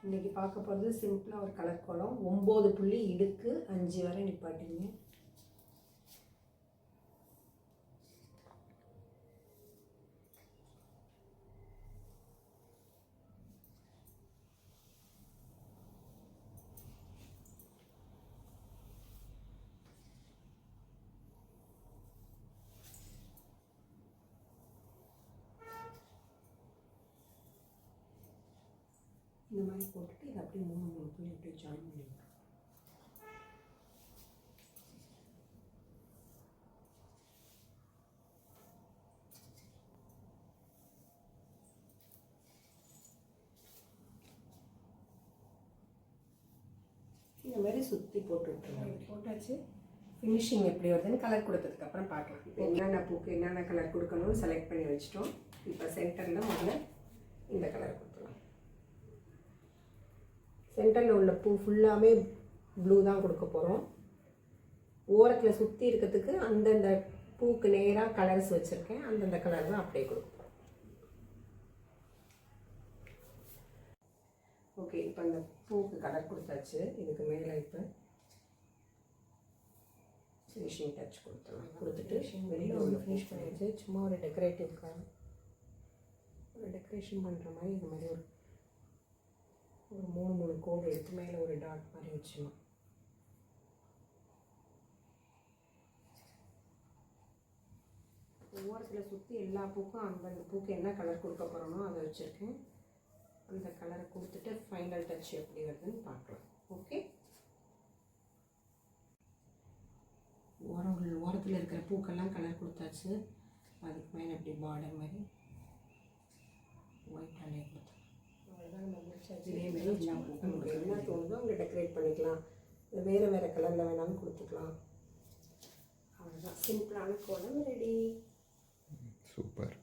இன்றைக்கி பார்க்க போகிறது சிம்பிளாக ஒரு கலர் கோலம். 9 புள்ளி இடுக்கு 5 வரை நிப்பாட்டிங்க. இந்த மாதிரி போட்டுட்டு இதை அப்படியே 3 புள்ளி அப்படியே ஜாயின் பண்ணிவிடுறோம். இந்த மாதிரி சுற்றி போட்டு விட்டுருவோம். போட்டாச்சு. ஃபினிஷிங் எப்படி வருதுன்னு கலர் கொடுத்ததுக்கப்புறம் பார்க்கலாம். இப்போ என்னென்ன பூக்கு என்னென்ன கலர் கொடுக்கணும்னு செலக்ட் பண்ணி வச்சிட்டோம். இப்போ சென்டரில் முதல்ல இந்த கலர் கொடுத்துடலாம். சென்டரில் உள்ள பூ ஃபுல்லாகவே ப்ளூ தான் கொடுக்க போகிறோம். ஓரத்தில் சுற்றி இருக்கிறதுக்கு அந்தந்த பூக்கு நேராக கலர்ஸ் வச்சுருக்கேன். அந்தந்த கலர் தான் அப்படியே கொடுக்க போகிறோம். ஓகே, இப்போ இந்த பூக்கு கலர் கொடுத்தாச்சு. இதுக்கு மேலே இப்போ ஃபினிஷிங் டச் கொடுத்துடலாம். கொடுத்துட்டு வெளியில் ஒன்று ஃபினிஷ் பண்ணிடுச்சு. சும்மா ஒரு டெக்கரேட்டிவ்க்காக ஒரு டெக்கரேஷன் பண்ணுற மாதிரி இந்த மாதிரி ஒரு 3 கோடு எடுத்து மேலே ஒரு டாட் மாதிரி வச்சுக்கணும். ஓரத்தில் சுற்றி எல்லா பூக்கும் அந்தந்த பூக்கு என்ன கலர் கொடுக்க போகிறோமோ அதை வச்சுருக்கேன். அந்த கலரை கொடுத்துட்டு ஃபைனல் டச் எப்படி வருதுன்னு பார்க்கலாம். ஓகே, ஓரத்தில் இருக்கிற பூக்கெல்லாம் கலர் கொடுத்தாச்சு. அதுக்கு மேலே எப்படி பார்டர் மாதிரி ஒயிட் அலையை கொடுத்தோம். அவ்வளோதான், நம்ம முடிச்சாச்சு. இதே மாதிரி எல்லா பூக்கும் உங்களுக்கு என்ன தோணுதோ அவங்க டெக்கரேட் பண்ணிக்கலாம். வேறு வேறு கலரில் வேணாலும் கொடுத்துக்கலாம். அவ்வளோதான், சிம்பிளான கோலம் ரெடி. சூப்பர்.